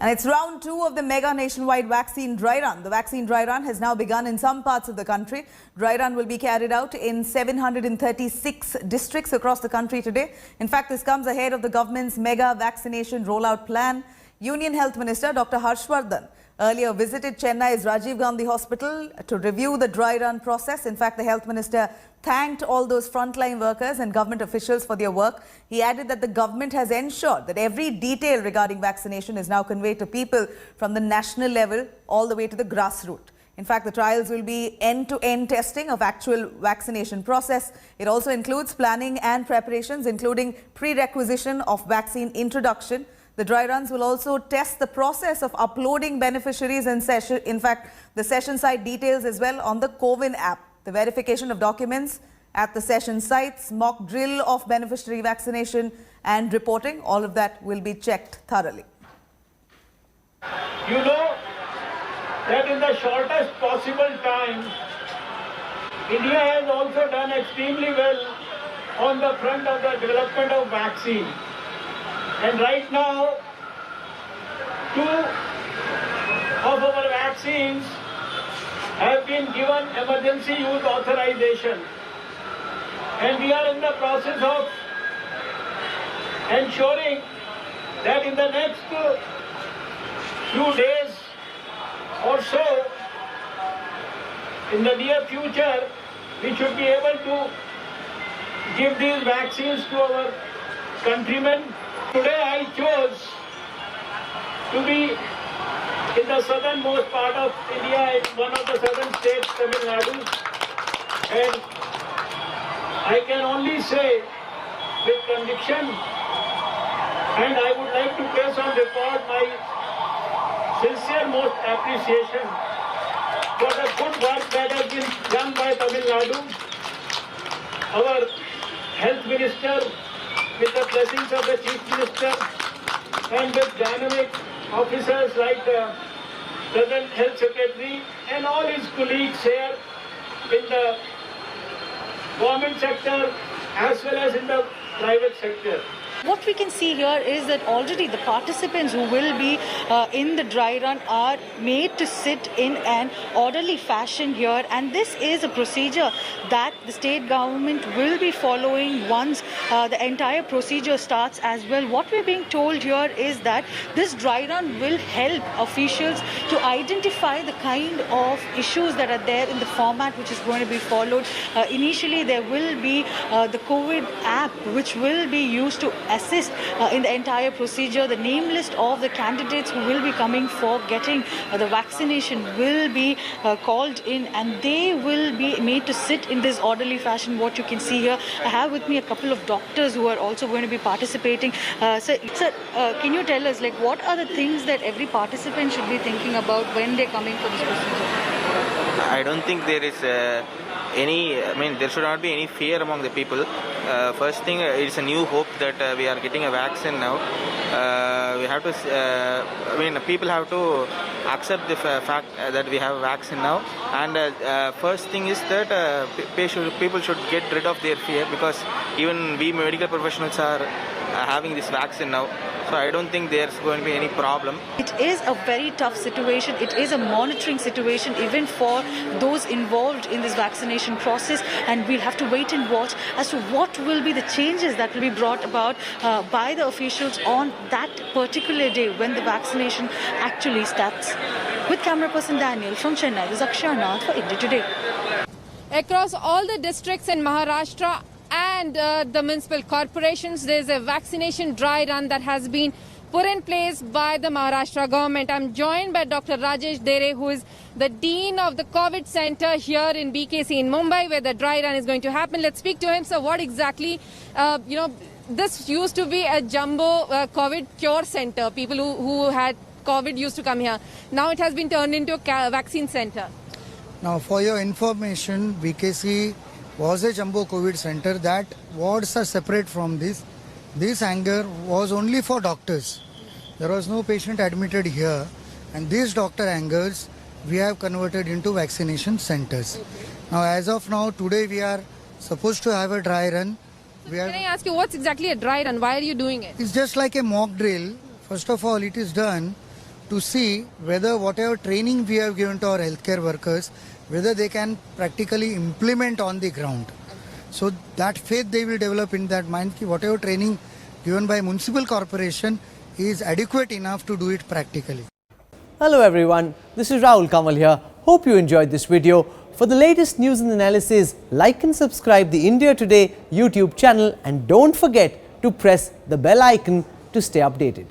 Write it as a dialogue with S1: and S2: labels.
S1: And it's round 2 of the mega nationwide vaccine dry run. The vaccine dry run has now begun in some parts of the country. Dry run will be carried out in 736 districts across the country today. In fact, this comes ahead of the government's mega vaccination rollout plan. Union Health Minister Dr. Vardhan earlier visited Chennai's Rajiv Gandhi Hospital to review the dry run process. In fact, the Health Minister thanked all those frontline workers and government officials for their work. He added that the government has ensured that every detail regarding vaccination is now conveyed to people from the national level all the way to the grassroots. In fact, the trials will be end-to-end testing of actual vaccination process. It also includes planning and preparations, including pre-requisition of vaccine introduction. The dry runs will also test the process of uploading beneficiaries and the session site details as well on the CoWIN app. The verification of documents at the session sites, mock drill of beneficiary vaccination and reporting, all of that will be checked thoroughly.
S2: You know that in the shortest possible time, India has also done extremely well on the front of the development of vaccine. And right now, 2 of our vaccines have been given emergency use authorization. And we are in the process of ensuring that in the next few days or so, in the near future, we should be able to give these vaccines to our countrymen. Today I chose to be in the southernmost part of India, in one of the southern states, Tamil Nadu, and I can only say with conviction, and I would like to place on record my sincere most appreciation for the good work that has been done by Tamil Nadu, our Health Minister, with the blessings of the Chief Minister, and with dynamic officers like the Present Health Secretary and all his colleagues here in the government sector as well as in the private sector.
S3: What we can see here is that already the participants who will be in the dry run are made to sit in an orderly fashion here, and this is a procedure that the state government will be following once the entire procedure starts as well. What we're being told here is that this dry run will help officials to identify the kind of issues that are there in the format which is going to be followed. Initially, there will be the COVID app which will be used to assist in the entire procedure. The name list of the candidates who will be coming for getting the vaccination will be called in, and they will be made to sit in this orderly fashion. What you can see here, I have with me a couple of doctors who are also going to be participating. Sir, can you tell us, like, what are the things that every participant should be thinking about when they're coming for this procedure?
S4: I don't think there is there should not be any fear among the people. First thing, it's a new hope that we are getting a vaccine now. We have to, people have to accept the fact that we have a vaccine now. And first thing is that people should get rid of their fear, because even we medical professionals are having this vaccine now. So I don't think there's going to be any problem.
S3: It is a very tough situation. It is a monitoring situation even for those involved in this vaccination process, and we'll have to wait and watch as to what will be the changes that will be brought about by the officials on that particular day when the vaccination actually starts. With camera person Daniel from Chennai, this is Akshana for India Today.
S5: Across all the districts in Maharashtra and the municipal corporations, there is a vaccination dry run that has been put in place by the Maharashtra government. I'm joined by Dr. Rajesh Dere, who is the Dean of the COVID Center here in BKC in Mumbai, where the dry run is going to happen. Let's speak to him. So what exactly, this used to be a jumbo COVID cure center. People who had COVID used to come here. Now it has been turned into a vaccine center.
S6: Now, for your information, BKC was a jumbo COVID center. That wards are separate from this. This hangar was only for doctors. There was no patient admitted here, and these doctor hangars we have converted into vaccination centers. Now, as of now, today we are supposed to have a dry run.
S5: Can I ask you, what's exactly a dry run? Why are you doing it?
S6: It's just like a mock drill. First of all, it is done to see whether whatever training we have given to our healthcare workers, whether they can practically implement on the ground. So that faith they will develop in that mind ki whatever training given by municipal corporation is adequate enough to do it practically.
S7: Hello everyone, this is Rahul Kamal here. Hope you enjoyed this video. For the latest news and analysis, like and subscribe the India Today YouTube channel and don't forget to press the bell icon to stay updated.